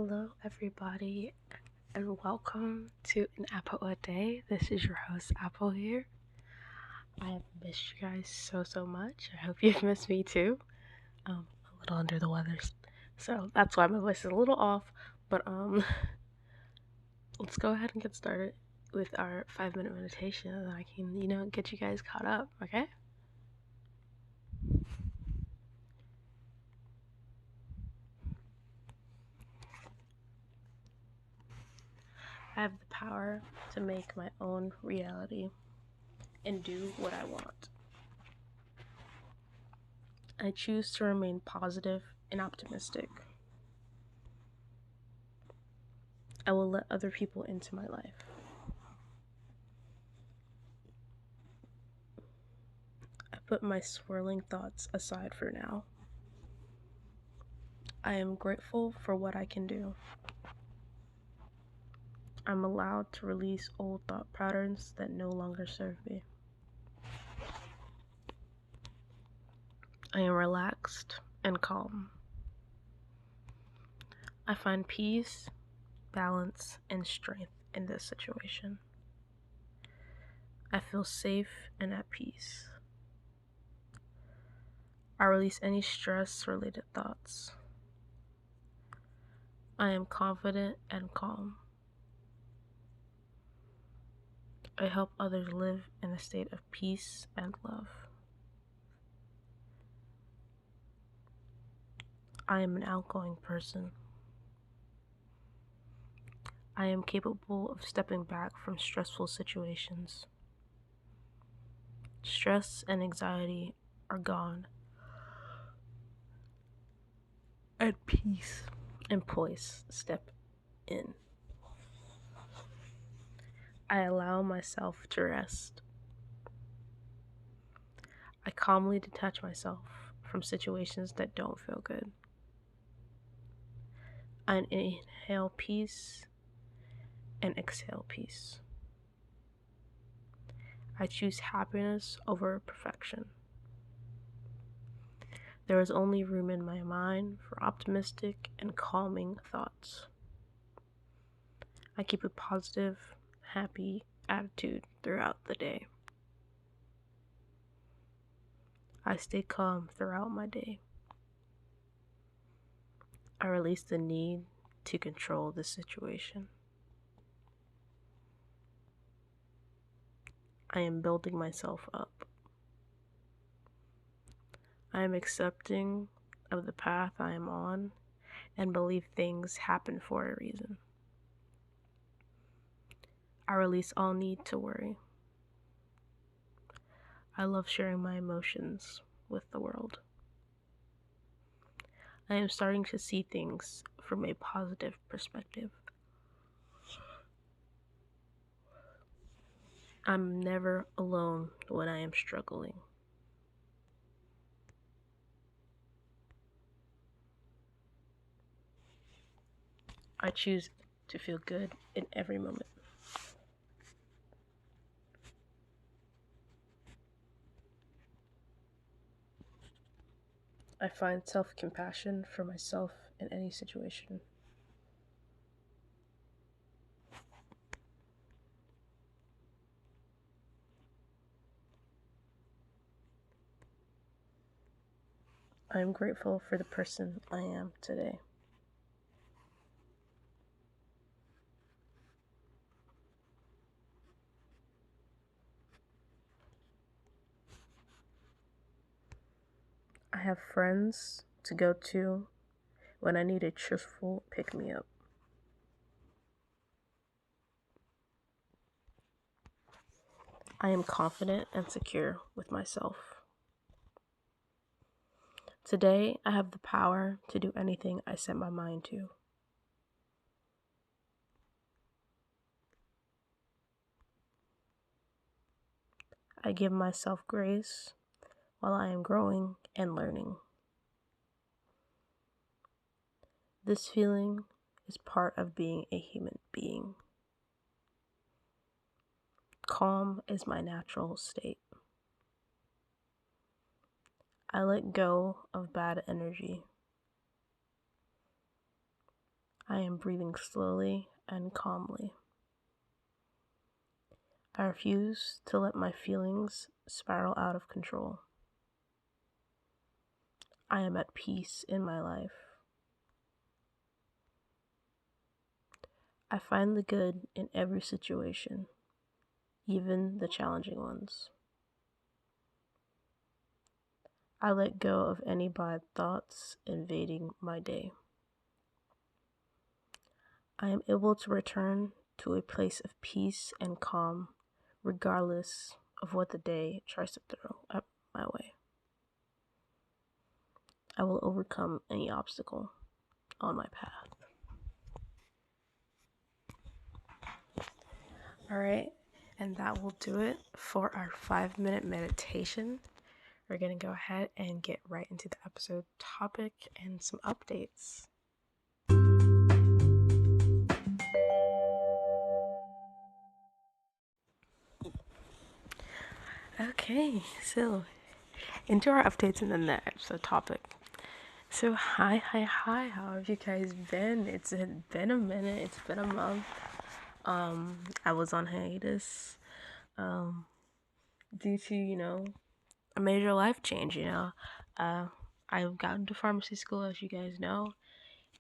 Hello, everybody, and welcome to an Apple a Day. This is your host, Apple here. I have missed you guys so much. I hope you've missed me too. A little under the weather, so that's why my voice is a little off. But let's go ahead and get started with our 5-minute meditation, and I can, get you guys caught up. Okay. I have the power to make my own reality and do what I want. I choose to remain positive and optimistic. I will let other people into my life. I put my swirling thoughts aside for now. I am grateful for what I can do. I'm allowed to release old thought patterns that no longer serve me. I am relaxed and calm. I find peace, balance, and strength in this situation. I feel safe and at peace. I release any stress-related thoughts. I am confident and calm. I help others live in a state of peace and love. I am an outgoing person. I am capable of stepping back from stressful situations. Stress and anxiety are gone, and peace and poise step in. I allow myself to rest. I calmly detach myself from situations that don't feel good. I inhale peace and exhale peace. I choose happiness over perfection. There is only room in my mind for optimistic and calming thoughts. I keep a positive, happy attitude throughout the day. I stay calm throughout my day. I release the need to control the situation. I am building myself up. I am accepting of the path I am on and believe things happen for a reason. I release all need to worry. I love sharing my emotions with the world. I am starting to see things from a positive perspective. I'm never alone when I am struggling. I choose to feel good in every moment. I find self-compassion for myself in any situation. I am grateful for the person I am today. I have friends to go to when I need a truthful pick-me-up. I am confident and secure with myself. Today, I have the power to do anything I set my mind to. I give myself grace while I am growing and learning. This feeling is part of being a human being. Calm is my natural state. I let go of bad energy. I am breathing slowly and calmly. I refuse to let my feelings spiral out of control. I am at peace in my life. I find the good in every situation, even the challenging ones. I let go of any bad thoughts invading my day. I am able to return to a place of peace and calm, regardless of what the day tries to throw at my way. I will overcome any obstacle on my path. All right, and that will do it for our 5-minute meditation. We're going to go ahead and get right into the episode topic and some updates. Okay, so into our updates and then the episode topic. So hi, how have you guys been? It's been a minute, it's been a month. I was on hiatus due to, a major life change, I've gotten to pharmacy school, as you guys know,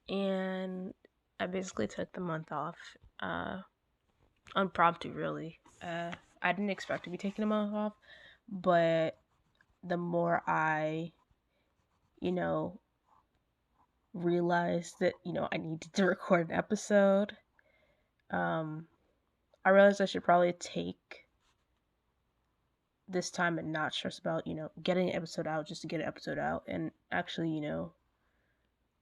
and I basically took the month off, impromptu, really. I didn't expect to be taking a month off, but the more I, realized that, I needed to record an episode, I realized I should probably take this time and not stress about, getting an episode out just to get an episode out, and actually,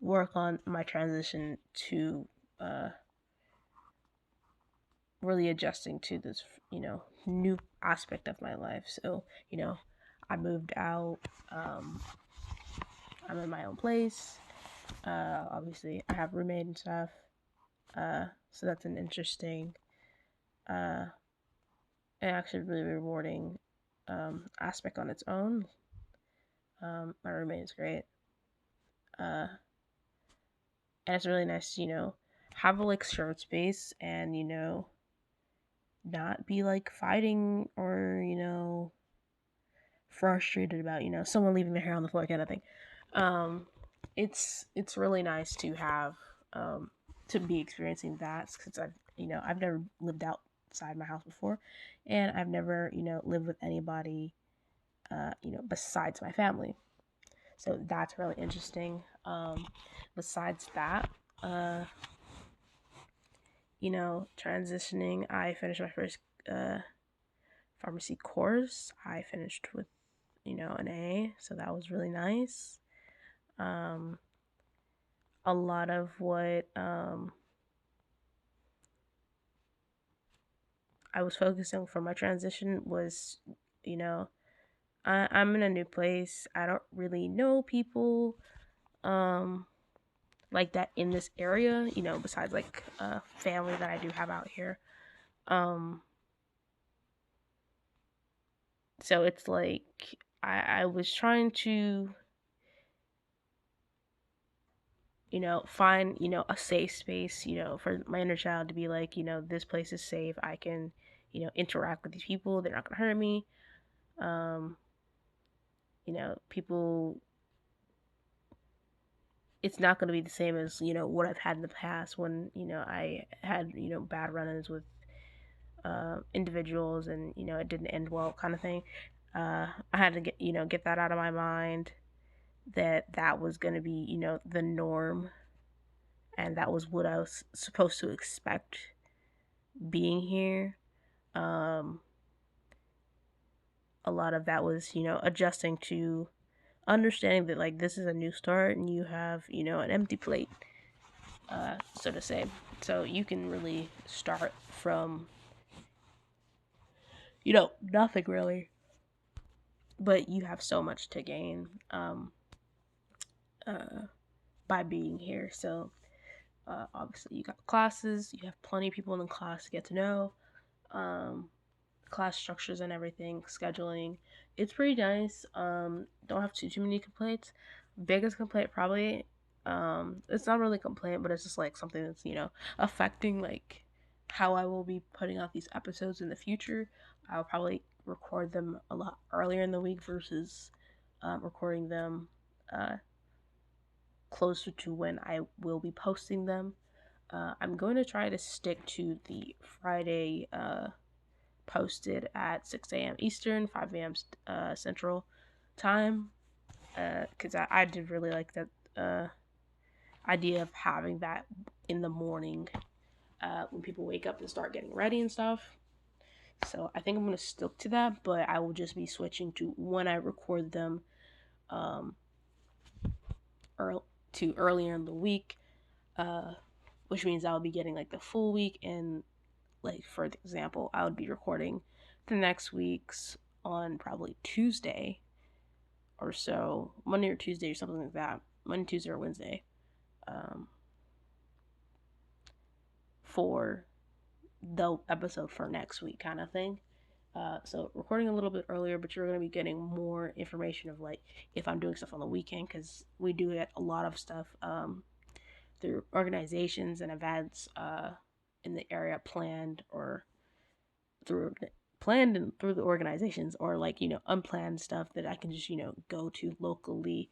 work on my transition to really adjusting to this, new aspect of my life. So, I moved out. I'm in my own place. Obviously, I have a roommate and stuff. So that's an interesting, and actually really rewarding aspect on its own. My roommate is great. And it's really nice to, have a shared space and, not be fighting or, frustrated about, someone leaving their hair on the floor kind of thing. It's really nice to have to be experiencing that, because I've never lived outside my house before, and I've never lived with anybody besides my family. So that's really interesting. Besides that, transitioning, I finished my first pharmacy course. I finished with, an A, so that was really nice. A lot of what I was focusing for my transition was, I'm in a new place. I don't really know people like that in this area, besides family that I do have out here. So it's I was trying to, find, a safe space, for my inner child to be this place is safe. I can, interact with these people. They're not going to hurt me. People, it's not going to be the same as, what I've had in the past when, I had, bad run-ins with individuals, and, it didn't end well kind of thing. I had to get that out of my mind, that was going to be, the norm, and that was what I was supposed to expect being here. A lot of that was, adjusting to understanding that this is a new start and you have, an empty plate, so to say. So you can really start from, nothing really, but you have so much to gain by being here. So obviously you got classes, you have plenty of people in the class to get to know, class structures and everything, scheduling. It's pretty nice. Don't have too many complaints. Biggest complaint probably It's not really a complaint, but it's just like something that's, affecting like how I will be putting out these episodes in the future. I'll probably record them a lot earlier in the week versus recording them uh, closer to when I will be posting them. I'm going to try to stick to the Friday posted at 6 a.m. Eastern, 5 a.m. Central time, because I did really like that idea of having that in the morning when people wake up and start getting ready and stuff. So I think I'm going to stick to that, but I will just be switching to when I record them um, early, to earlier in the week, uh, which means I'll be getting like the full week. And like, for example, I would be recording the next week's on probably Tuesday or so, Monday or Tuesday or something like that, Monday, Tuesday, or Wednesday, um, for the episode for next week, kind of thing. So recording a little bit earlier, but you're going to be getting more information of like if I'm doing stuff on the weekend, because we do get a lot of stuff through organizations and events in the area planned or through planned and through the organizations, or like unplanned stuff that I can just go to locally,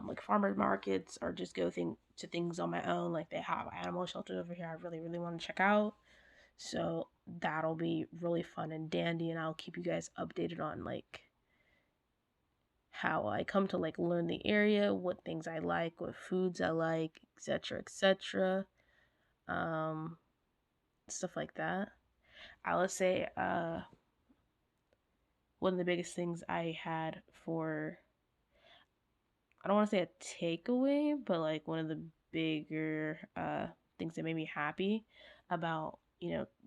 like farmers markets, or just go to things on my own. Like they have animal shelters over here I really really want to check out, so that'll be really fun and dandy, and I'll keep you guys updated on like how I come to like learn the area, what things I like, what foods I like, etc., etc. Um, Stuff like that. I would say one of the biggest things I had for, I don't want to say a takeaway, but like one of the bigger things that made me happy about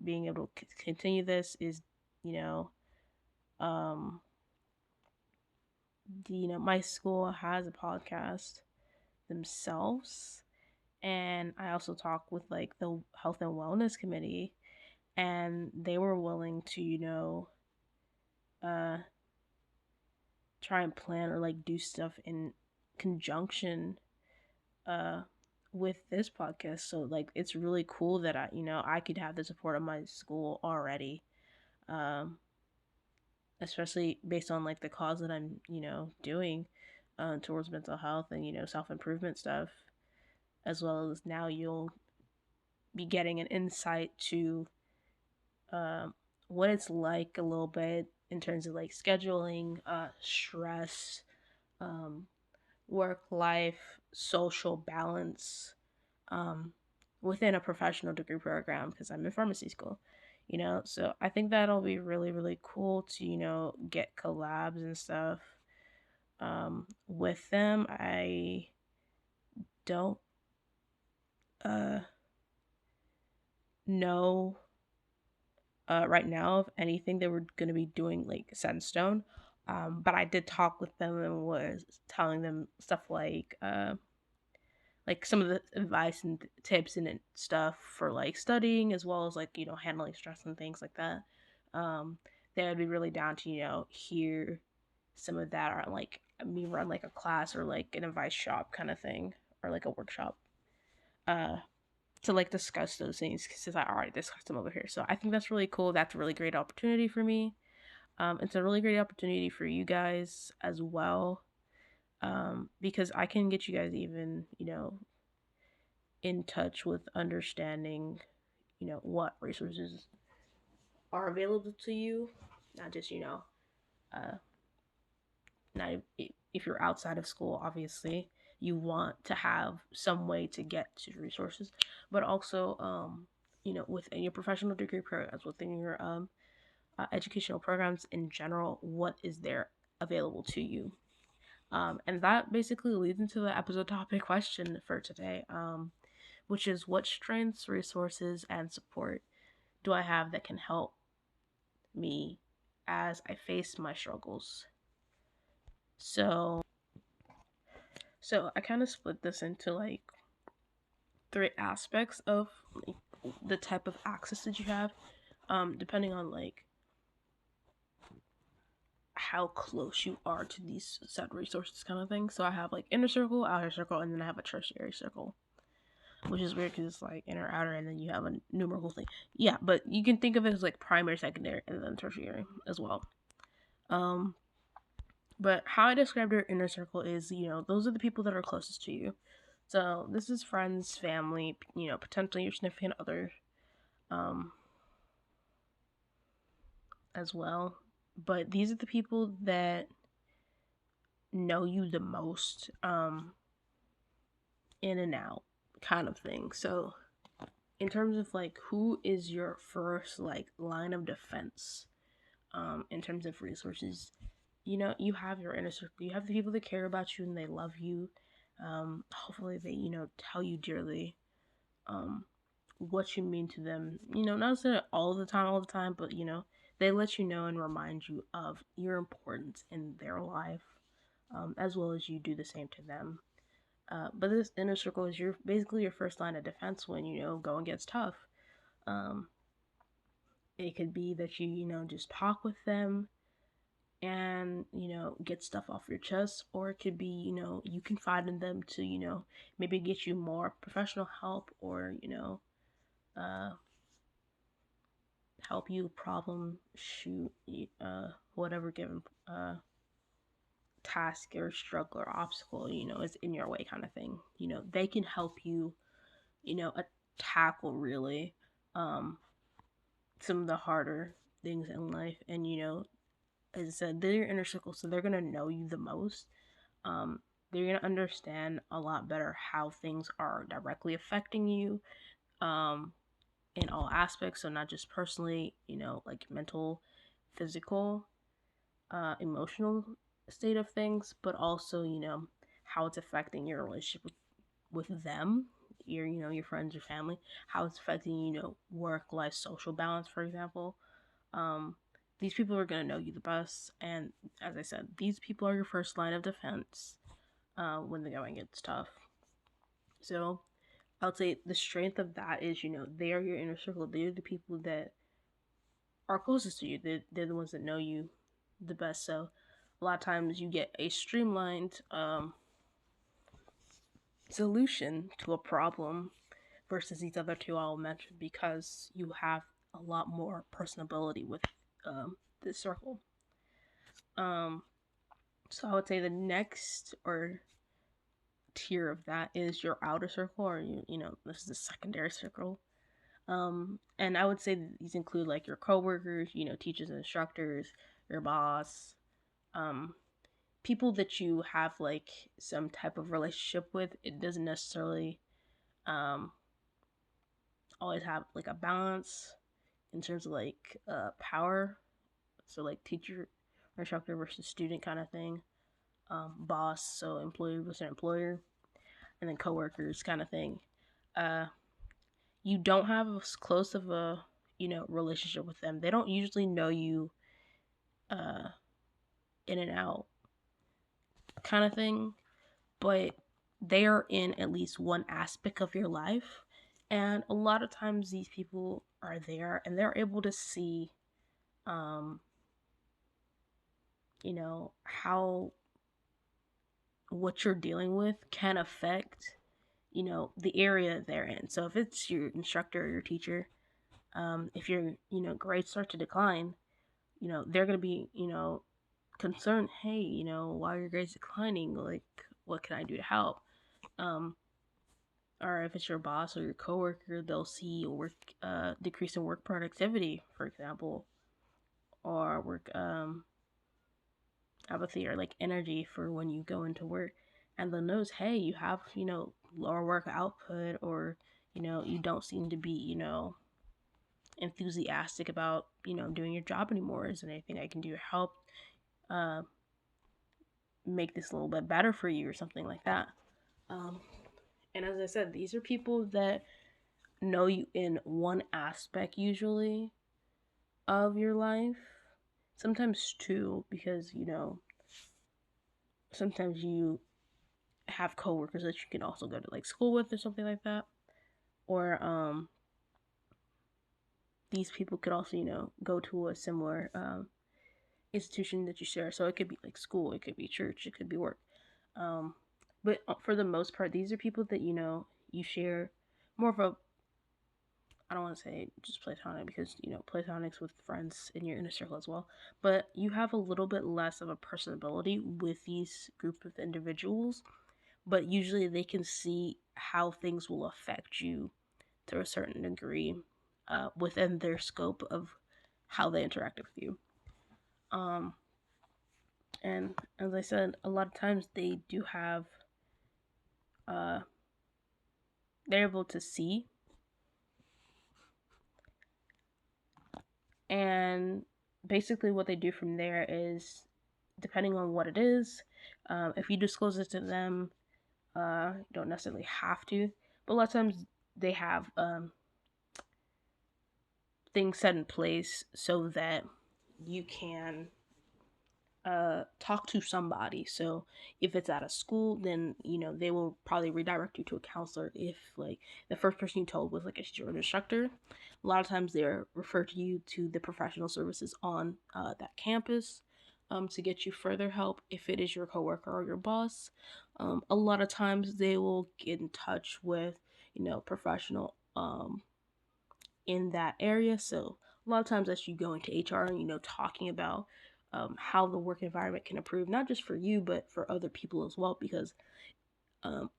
being able to continue this is you know um my school has a podcast themselves, and I also talk with like the health and wellness committee, and they were willing to uh try and plan or like do stuff in conjunction uh with this podcast. So like it's really cool that I could have the support of my school already, um especially based on like the cause that I'm doing towards mental health and self-improvement stuff, as well as now you'll be getting an insight to um what it's like a little bit in terms of like scheduling, stress, um work life, social balance, um, within a professional degree program, because I'm in pharmacy school. So I think that'll be really really cool to get collabs and stuff with them. I don't uh know right now of anything that we're going to be doing like set in stone, but I did talk with them and was telling them stuff like some of the advice and tips and stuff for like studying, as well as like handling stress and things like that. They would be really down to hear some of that, or like me run like a class or like an advice shop kind of thing, or like a workshop uh to like discuss those things, since I already discussed them over here. So I think that's really cool. That's a really great opportunity for me. It's a really great opportunity for you guys as well, because I can get you guys even in touch with understanding, what resources are available to you. Not just, uh, not if you're outside of school, obviously, you want to have some way to get to resources, but also, within your professional degree programs, within your educational programs in general, what is there available to you? And that basically leads into the episode topic question for today, which is what strengths, resources, and support do I have that can help me as I face my struggles? So, I kind of split this into like three aspects of like, the type of access that you have, depending on like how close you are to these set resources kind of thing. So I have like inner circle, outer circle, and then I have a tertiary circle, which is weird because it's like inner, outer, and then you have a numerical thing. Yeah, but you can think of it as like primary, secondary, and then tertiary as well. But how I described your inner circle is, those are the people that are closest to you. So this is friends, family, potentially your significant other, um, as well. But these are the people that know you the most, in and out kind of thing. So in terms of like who is your first like line of defense, in terms of resources, you have your inner circle. You have the people that care about you and they love you. Hopefully they, tell you dearly, what you mean to them. Not necessarily all the time, but they let you know and remind you of your importance in their life, as well as you do the same to them. But this inner circle is basically your first line of defense when going gets tough. Um, it could be that you just talk with them and get stuff off your chest, or it could be you confide in them to maybe get you more professional help, or uh, help you problem shoot whatever given task or struggle or obstacle is in your way kind of thing. They can help you tackle really, um some of the harder things in life. And as I said, they're your inner circle, so they're gonna know you the most. um they're gonna understand a lot better how things are directly affecting you, um in all aspects. So not just personally, like mental, physical, emotional state of things, but also how it's affecting your relationship with them, your friends, your family, how it's affecting work life, social balance, for example. um these people are going to know you the best, and as I said, these people are your first line of defense, when the going gets tough. So I would say the strength of that is, they are your inner circle. They're the people that are closest to you. They're the ones that know you the best. So a lot of times you get a streamlined, solution to a problem versus these other two I'll mention, because you have a lot more personability with, this circle. Um, so I would say the next or tier of that is your outer circle, or this is the secondary circle. And I would say that these include like your coworkers, teachers and instructors, your boss, um, people that you have like some type of relationship with. It doesn't necessarily, um, always have like a balance in terms of like, power. So like teacher or instructor versus student kind of thing. Boss, so employee versus employer, and then coworkers kind of thing. Uh, you don't have as close of a relationship with them. They don't usually know you, uh, in and out kind of thing, but they are in at least one aspect of your life. And a lot of times these people are there and they're able to see, um, how what you're dealing with can affect, the area they're in. So if it's your instructor or your teacher, if your, grades start to decline, they're going to be, concerned. Hey, why are your grades declining? Like, what can I do to help? Um, or if it's your boss or your coworker, they'll see work, decrease in work productivity, for example, or work, apathy or like energy for when you go into work. And they'll notice, hey, you have, lower work output, or, you don't seem to be, enthusiastic about, doing your job anymore. Is there anything I can do to help, uh, make this a little bit better for you, or something like that? Um, and as I said, these are people that know you in one aspect usually of your life, sometimes two, because sometimes you have coworkers that you can also go to like school with or something like that, or these people could also go to a similar, institution that you share. So it could be like school, it could be church, it could be work. Um, but for the most part, these are people that you share more of a, I don't want to say just platonic, because platonic's with friends in your inner circle as well, but you have a little bit less of a personability with these group of individuals, but usually they can see how things will affect you to a certain degree within their scope of how they interact with you. Um, and as I said, a lot of times they do have, uh, they're able to see, and basically what they do from there is, depending on what it is, if you disclose it to them, you don't necessarily have to, but a lot of times they have things set in place so that you can talk to somebody. So if it's at a school, then they will probably redirect you to a counselor. If like the first person you told was like a student instructor, a lot of times they're referred to you to the professional services on that campus to get you further help. If it is your coworker or your boss, a lot of times they will get in touch with professional in that area. So a lot of times as you go into HR and talking about how the work environment can improve, not just for you but for other people as well, because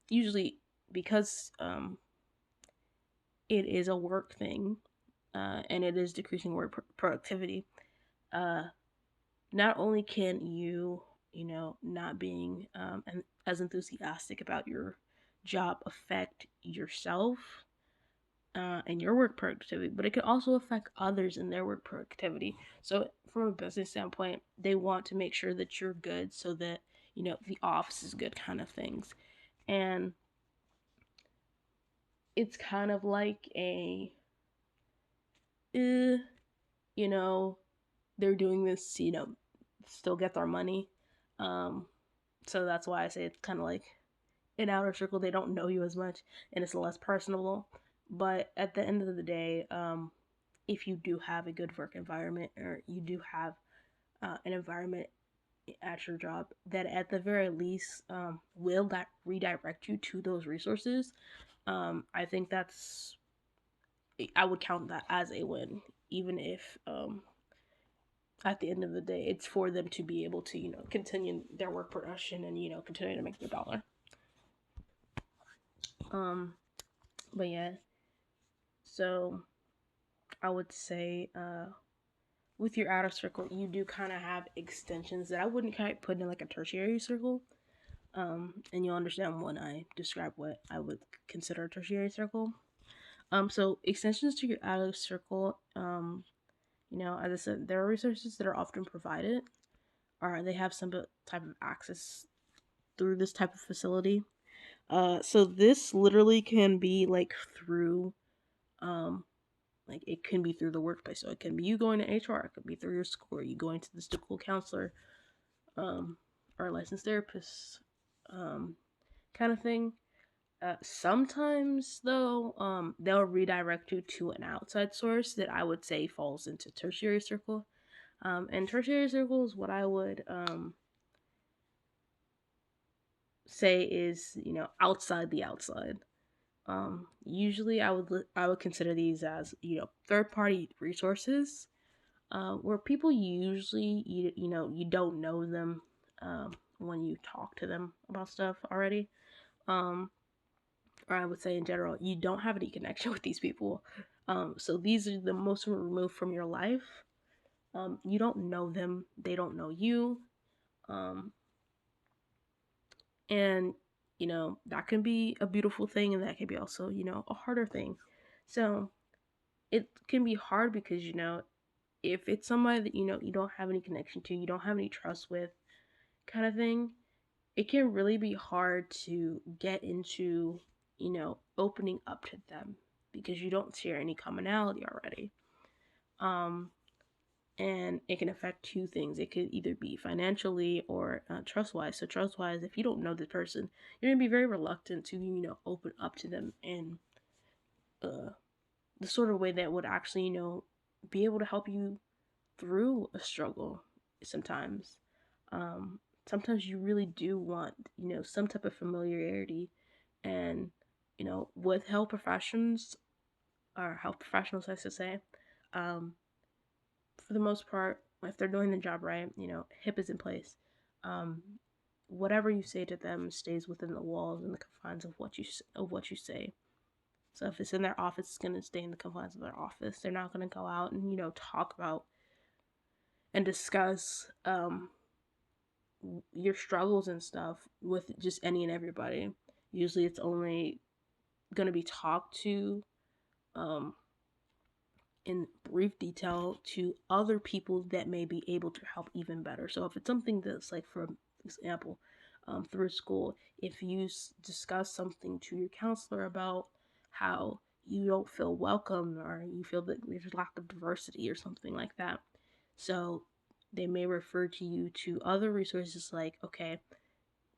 usually because it is a work thing and it is decreasing work productivity. Uh, Not only can not being as enthusiastic about your job affect yourself and your work productivity, but it can also affect others in their work productivity. So, from a business standpoint, they want to make sure that you're good so that the office is good, kind of things. And it's kind of like a, eh, you know, they're doing this to, still get their money. Um, so that's why I say it's kind of like an outer circle. They don't know you as much, and it's less personable. But at the end of the day, if you do have a good work environment, or you do have an environment at your job that at the very least will redirect you to those resources, I think I would count that as a win, even if at the end of the day it's for them to be able to continue their work production and continue to make their dollar. um but yeah, so I would say with your outer circle, you do kind of have extensions that I wouldn't quite put in like a tertiary circle. And you'll understand when I describe what I would consider a tertiary circle. So extensions to your outer circle, as I said, there are resources that are often provided, or they have some type of access through this type of facility. So this literally can be like through, um, like it can be through the workplace. So it can be you going to HR. It could be through your school, or you going to the school counselor, um, or a licensed therapist, um, kind of thing. Sometimes though, they'll redirect you to an outside source that I would say falls into tertiary circle. And tertiary circle is what I would say is outside the outside. Usually I would consider these as third party resources, where people usually you don't know them when you talk to them about stuff already. Um, or I would say in general, you don't have any connection with these people. So these are the most removed from your life. You don't know them, they don't know you. Um, and that can be a beautiful thing, and that can be also a harder thing. So it can be hard because if it's somebody that you don't have any connection to, you don't have any trust with, kind of thing, it can really be hard to get into opening up to them because you don't share any commonality already. um and it can affect two things. It could either be financially or trust wise. So trust wise, if you don't know this person, you're gonna be very reluctant to open up to them in uh the sort of way that would actually be able to help you through a struggle. sometimes. Sometimes you really do want, some type of familiarity. And, with health professionals, I should say, um, for the most part, if they're doing the job right, HIP is in place. Um, Whatever you say to them stays within the walls and the confines of what you say. So if it's in their office, it's going to stay in the confines of their office. They're not going to go out and talk about and discuss your struggles and stuff with just any and everybody. Usually, it's only going to be talked to um, in brief detail to other people that may be able to help even better. So if it's something that's like, for example, through school, if you discuss something to your counselor about how you don't feel welcome or you feel that there's lack of diversity or something like that, so they may refer to you to other resources like, okay,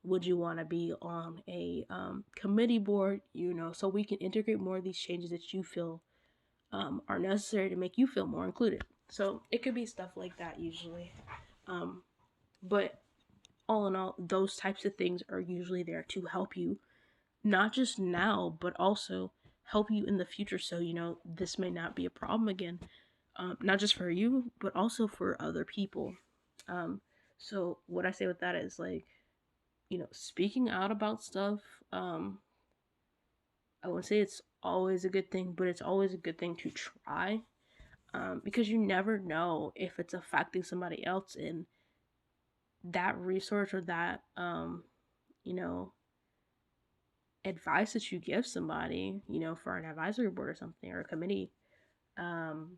would you want to be on a committee board, so we can integrate more of these changes that you feel are necessary to make you feel more included. So it could be stuff like that usually. But all in all, those types of things are usually there to help you, not just now, but also help you in the future. So, this may not be a problem again, not just for you, but also for other people. Um, so, what I say with that is like, speaking out about stuff, I wouldn't say it's always a good thing, but it's always a good thing to try, because you never know if it's affecting somebody else, and that resource or that you know advice that you give somebody, for an advisory board or something, or a committee, um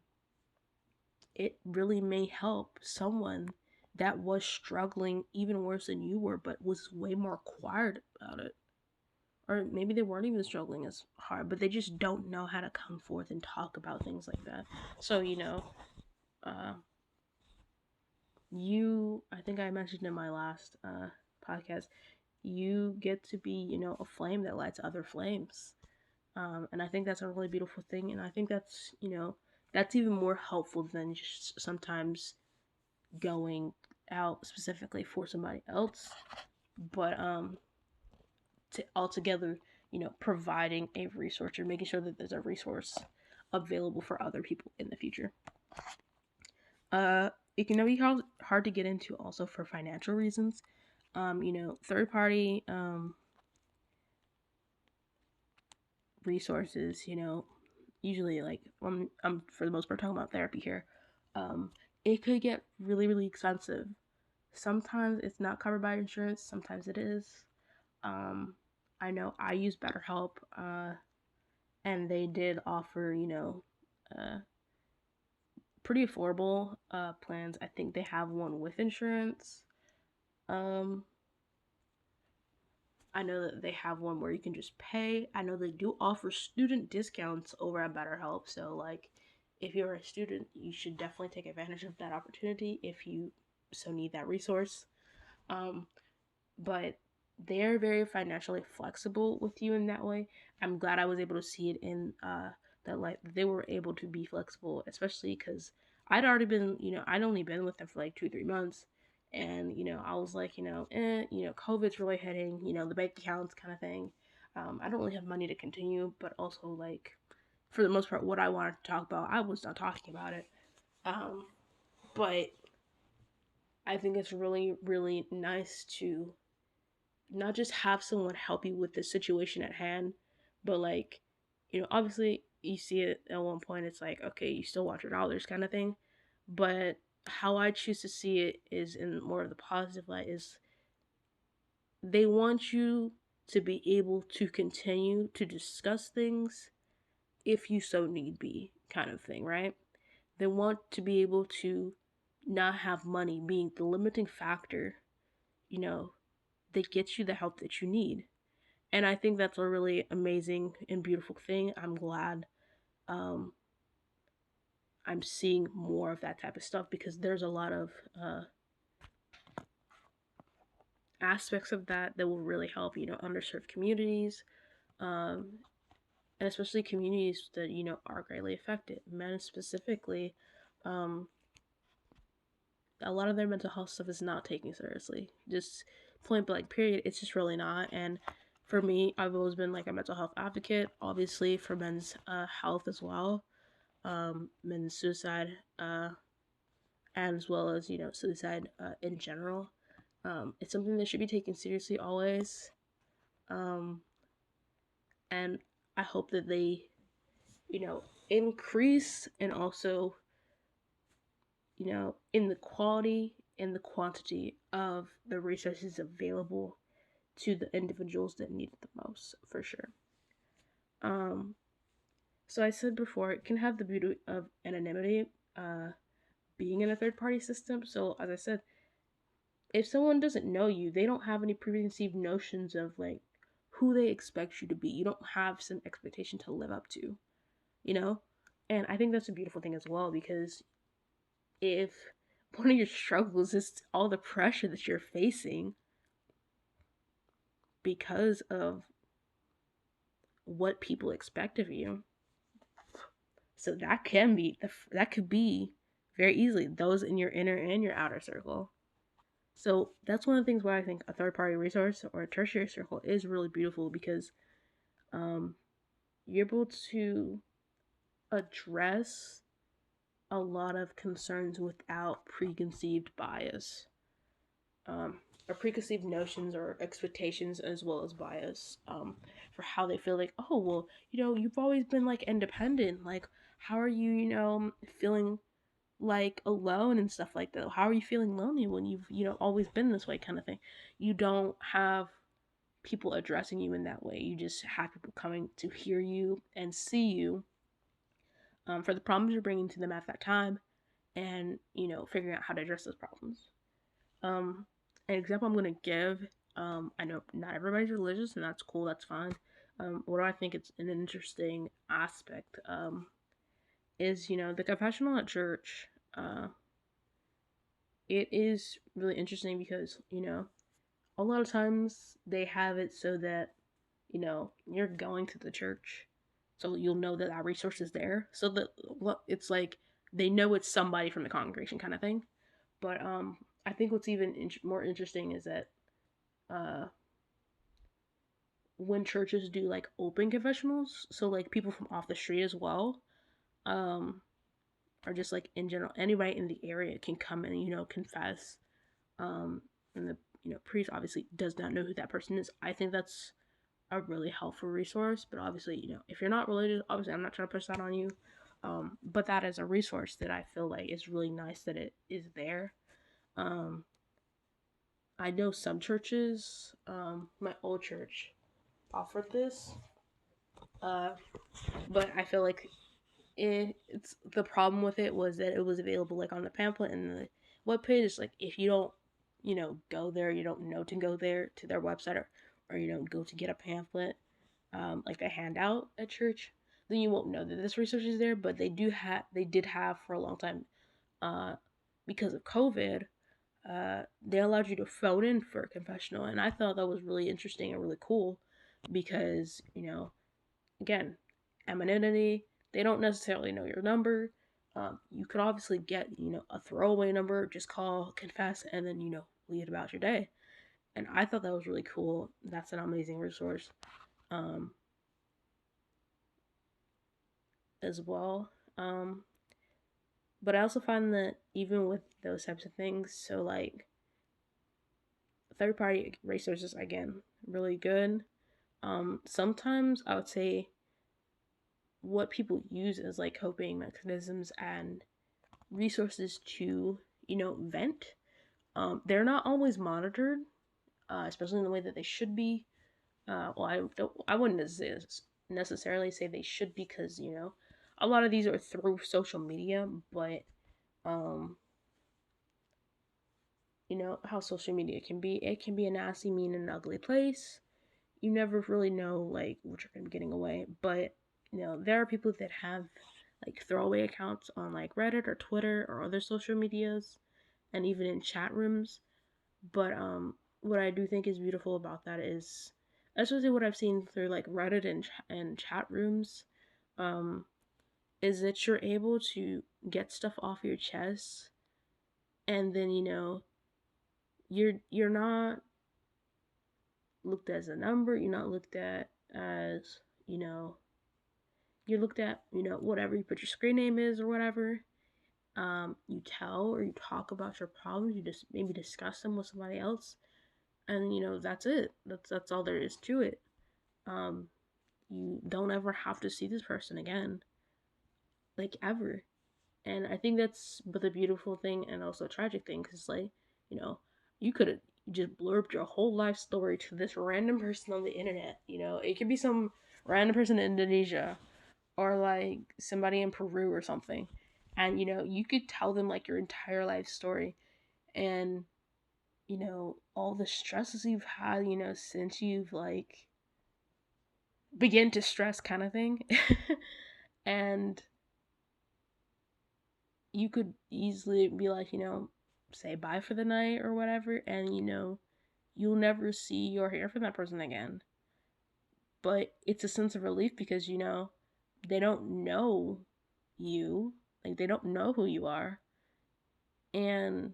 it really may help someone that was struggling even worse than you were, but was way more quiet about it. Or maybe they weren't even struggling as hard, but they just don't know how to come forth and talk about things like that. So, uh, I think I mentioned in my last podcast, you get to be, a flame that lights other flames. And I think that's a really beautiful thing. And I think that's even more helpful than just sometimes going out specifically for somebody else, but to altogether, providing a resource or making sure that there's a resource available for other people in the future. Uh, it can be hard to get into also for financial reasons. Third party resources, usually like I'm for the most part talking about therapy here. Um, it could get really, really expensive. Sometimes it's not covered by insurance, sometimes it is. Um, I know I use BetterHelp, and they did offer, uh, pretty affordable plans. I think they have one with insurance. Um, I know that they have one where you can just pay. I know they do offer student discounts over at BetterHelp. So, like, if you're a student, you should definitely take advantage of that opportunity if you so need that resource. Um, but they're very financially flexible with you in that way. I'm glad I was able to see it in that, like, they were able to be flexible, especially because I'd only been with them for like 2-3 months, and I was like, COVID's really hitting, the bank accounts kind of thing. I don't really have money to continue, but also, like, for the most part, what I wanted to talk about, I was not talking about it. Um, but I think it's really, really nice to not just have someone help you with the situation at hand, but, like, obviously you see it at one point, it's like, okay, you still want your dollars kind of thing. But how I choose to see it is in more of the positive light, is they want you to be able to continue to discuss things if you so need be, kind of thing, right? They want to be able to not have money being the limiting factor, you know, that gets you the help that you need. And I think that's a really amazing and beautiful thing. I'm glad um, I'm seeing more of that type of stuff, because there's a lot of aspects of that will really help, underserved communities, um, and especially communities that, are greatly affected, men specifically. Um, a lot of their mental health stuff is not taken seriously. Just point blank, period. It's just really not. And for me, I've always been like a mental health advocate, obviously for men's health as well, men's suicide, and as well as suicide in general. It's something that should be taken seriously always, um, and I hope that they increase and also in the quality and the quantity of the resources available to the individuals that need it the most, for sure. Um, so I said before, it can have the beauty of anonymity, being in a third party system. So as I said, if someone doesn't know you, they don't have any preconceived notions of like who they expect you to be. You don't have some expectation to live up to, you know? And I think that's a beautiful thing as well, because if one of your struggles is all the pressure that you're facing because of what people expect of you, so that could be very easily those in your inner and your outer circle. So that's one of the things why I think a third party resource or a tertiary circle is really beautiful, because um, you're able to address a lot of concerns without preconceived bias, or preconceived notions or expectations, as well as bias, for how they feel like, oh, well, you've always been like independent. Like, how are you, feeling like alone and stuff like that? How are you feeling lonely when you've, always been this way, kind of thing? You don't have people addressing you in that way. You just have people coming to hear you and see you, for the problems you're bringing to them at that time, and figuring out how to address those problems. Um, an example I'm gonna give. I know not everybody's religious, and that's cool. That's fine. What I think it's an interesting aspect, is the confessional at church. It is really interesting because a lot of times they have it so that you're going to the church, so you'll know that that resource is there. So that it's like they know it's somebody from the congregation, kind of thing. But I think what's even more interesting is that uh, when churches do like open confessionals, so like people from off the street as well, um, or just like in general, anybody in the area can come and confess. And the priest obviously does not know who that person is. I think that's a really helpful resource. But obviously, if you're not religious, obviously I'm not trying to push that on you. But that is a resource that I feel like is really nice that it is there. Um, I know some churches, my old church offered this, uh, but I feel like it's the problem with it was that it was available like on the pamphlet and the webpage. It's like if you don't, go there, you don't know to go there to their website, or you don't go to get a pamphlet, like a handout at church, then you won't know that this resource is there. But they did have for a long time, uh, because of COVID, they allowed you to phone in for a confessional, and I thought that was really interesting and really cool, because again, anonymity. They don't necessarily know your number. You could obviously get a throwaway number, just call, confess, and then leave about your day. And I thought that was really cool. That's an amazing resource, um, as well. Um, but I also find that even with those types of things, so like third party resources, again, really good. Sometimes I would say what people use as like coping mechanisms and resources to vent, they're not always monitored, especially in the way that they should be. Well, I wouldn't necessarily say they should, because a lot of these are through social media. But um how social media can be, it can be a nasty, mean, and ugly place. You never really know like what you're gonna be getting away. But there are people that have like throwaway accounts on like Reddit or Twitter or other social medias, and even in chat rooms. But what I do think is beautiful about that is, especially what I've seen through like Reddit and chat rooms, um, is that you're able to get stuff off your chest And then, you're not looked as a number, you're not looked at as, you're looked at, whatever you put your screen name is or whatever. You tell or you talk about your problems, you just maybe discuss them with somebody else, and that's it. That's all there is to it. Um, you don't ever have to see this person again, like ever. And I think that's but the beautiful thing and also a tragic thing, because like, you know, you could have just blurbed your whole life story to this random person on the internet. It could be some random person in Indonesia or like somebody in Peru or something. And you could tell them like your entire life story, and all the stresses you've had, since you've like begin to stress kind of thing. And you could easily be like, say bye for the night or whatever, and you'll never see or hear from that person again. But it's a sense of relief because they don't know you, like they don't know who you are, and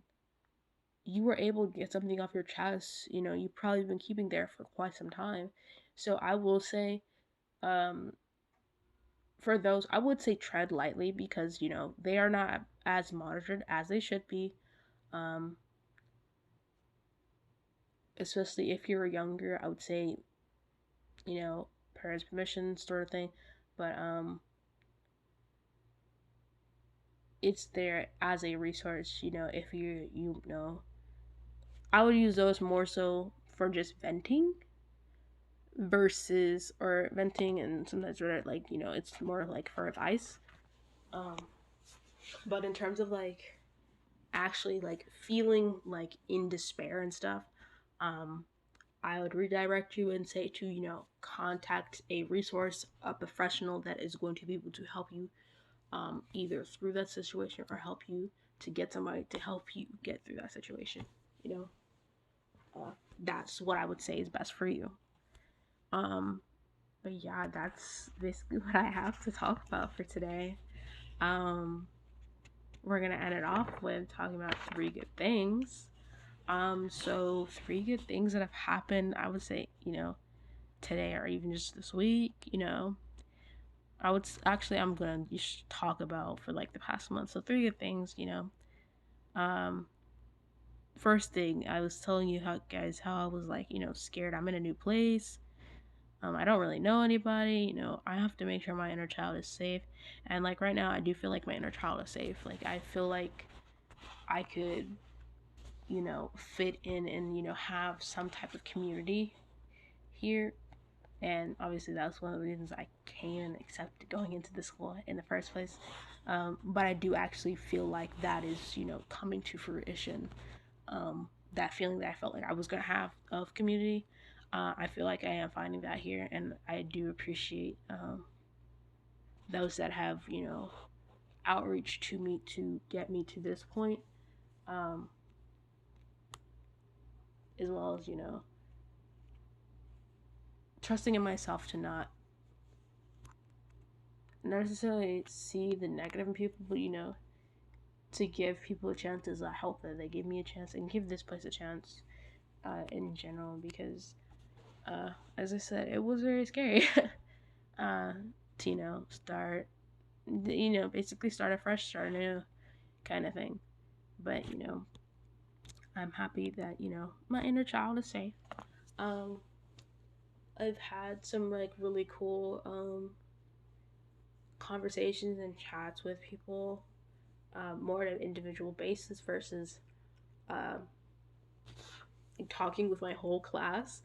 you were able to get something off your chest. You've probably been keeping there for quite some time. So I will say, um, for those, I would say tread lightly because they are not as monitored as they should be. Um, Especially if you're younger, I would say, parents' permission sort of thing. But it's there as a resource. If I would use those more so for just venting versus or venting, and sometimes like it's more like for advice. Um, but in terms of like actually like feeling like in despair and stuff, um, I would redirect you and say to, contact a resource, a professional that is going to be able to help you, either through that situation or help you to get somebody to help you get through that situation. You know, that's what I would say is best for you. Um, but yeah, that's basically what I have to talk about for today. Um, we're gonna end it off with talking about three good things. So three good things that have happened, I would say, today or even just this week, I'm gonna just talk about for like the past month. So three good things, Um, first thing, I was telling you how I was like, scared. I'm in a new place. I don't really know anybody. I have to make sure my inner child is safe. And like right now, I do feel like my inner child is safe. Like I feel like I could, fit in and have some type of community here. And obviously, that's one of the reasons I came and accepted going into the school in the first place. But I do actually feel like that is, coming to fruition. That feeling that I felt like I was going to have of community, I feel like I am finding that here. And I do appreciate those that have, outreach to me to get me to this point, um, as well as, trusting in myself to not necessarily see the negative in people, but, to give people a chance as I hope that they give me a chance and give this place a chance, in general, because as I said, it was very scary. uh, to start, basically start afresh, start anew, kind of thing. But I'm happy that my inner child is safe. Um, I've had some like really cool conversations and chats with people, more on an individual basis versus um, talking with my whole class,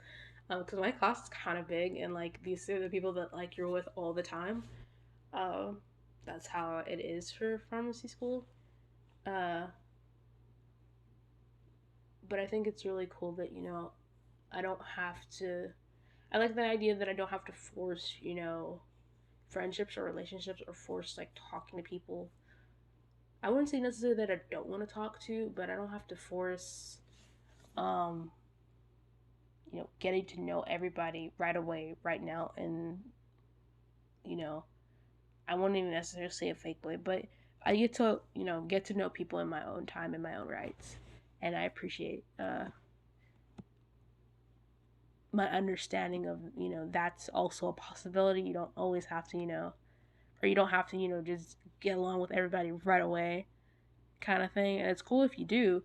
because my class is kind of big and like these are the people that like you're with all the time. Um, that's how it is for pharmacy school. Uh, but I think it's really cool that I don't have to. I like the idea that I don't have to force friendships or relationships or force like talking to people. I wouldn't say necessarily that I don't want to talk to, but I don't have to force um getting to know everybody right away, right now, and you know, I won't even necessarily say a fake way, but I get to, get to know people in my own time, in my own rights. And I appreciate my understanding of, that's also a possibility. You don't always have to, or you don't have to, just get along with everybody right away kind of thing. And it's cool if you do,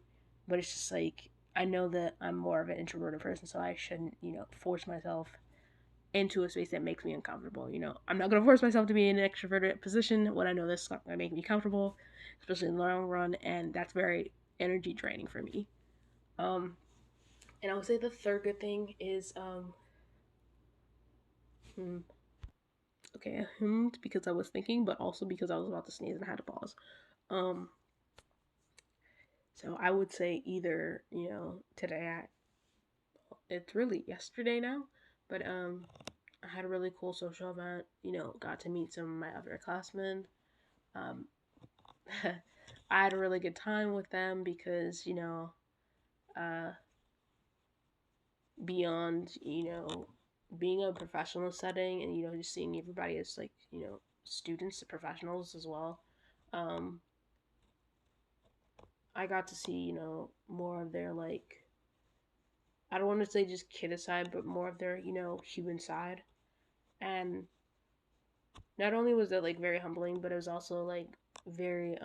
but it's just like, I know that I'm more of an introverted person, so I shouldn't, force myself into a space that makes me uncomfortable. I'm not going to force myself to be in an extroverted position when I know this is not going to make me comfortable, especially in the long run, and that's very energy draining for me. Um, and I would say the third good thing is, hmm, okay, I hummed because I was thinking, but also because I was about to sneeze and I had to pause. Um, so I would say either, today it's really yesterday now, but I had a really cool social event. Got to meet some of my other classmen. Um, I had a really good time with them because uh, beyond being a professional setting and just seeing everybody as like students, professionals as well. Um, I got to see more of their like I don't want to say just kid side, but more of their human side. And not only was it like very humbling, but it was also like very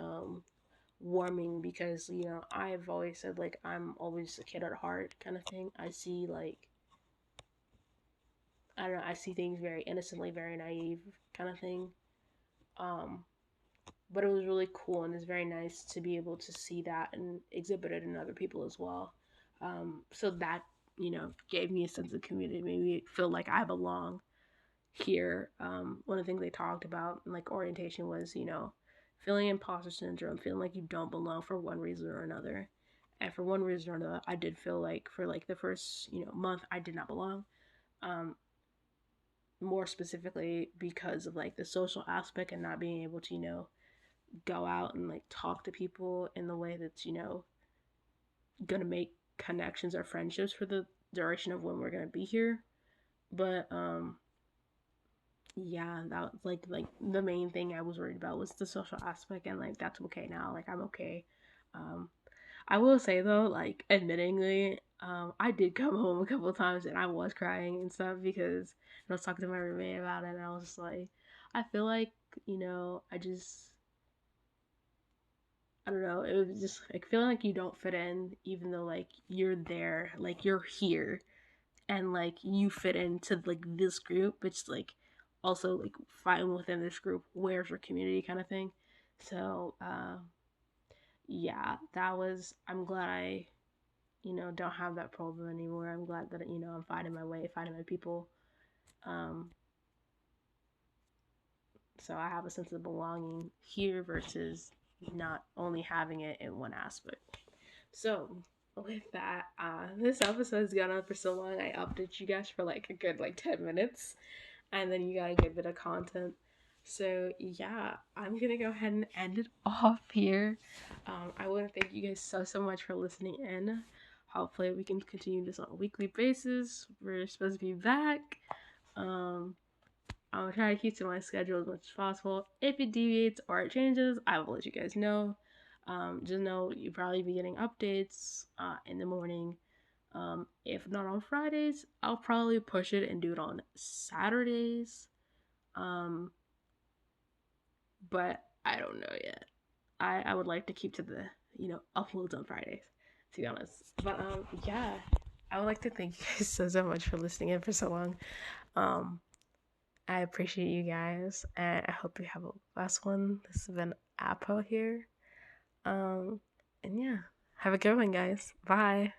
warming because I've always said like I'm always a kid at heart kind of thing. I see like I don't know, I see things very innocently, very naive kind of thing. Um, but it was really cool and it's very nice to be able to see that and exhibit it in other people as well. So that gave me a sense of community, made me feel like I belong here. One of the things they talked about in like orientation was, feeling imposter syndrome, feeling like you don't belong for one reason or another. And for one reason or another, I did feel like for like the first, month, I did not belong. Um, More specifically because of like the social aspect and not being able to, go out and like talk to people in the way that's, gonna make connections or friendships for the duration of when we're gonna be here. But yeah, that was like the main thing I was worried about was the social aspect, and like that's okay now. Like I'm okay. Um, I will say though, like admittingly, I did come home a couple of times and I was crying and stuff because I was talking to my roommate about it, and I was just like, I feel like I don't know. It was just like feeling like you don't fit in, even though like you're there, like you're here, and like you fit into like this group, but it's like also like fighting within this group. Where's your community, kind of thing. So yeah, that was. I'm glad I don't have that problem anymore. I'm glad that I'm finding my way, finding my people. Um, so I have a sense of belonging here versus not only having it in one aspect. So with that, this episode has gone on for so long. I updated you guys for like a good like 10 minutes, and then you got a good bit of content. So yeah, I'm gonna go ahead and end it off here. I want to thank you guys so much for listening in. Hopefully we can continue this on a weekly basis. We're supposed to be back. Um, I'm gonna try to keep to my schedule as much as possible. If it deviates or it changes, I will let you guys know. Just know you'll probably be getting updates in the morning. If not on Fridays, I'll probably push it and do it on Saturdays. Um, but I don't know yet. I would like to keep to the uploads on Fridays, to be honest. But yeah, I would like to thank you guys so much for listening in for so long. Um, I appreciate you guys, and I hope you have a last one. This has been Apo here. And yeah, have a good one, guys. Bye.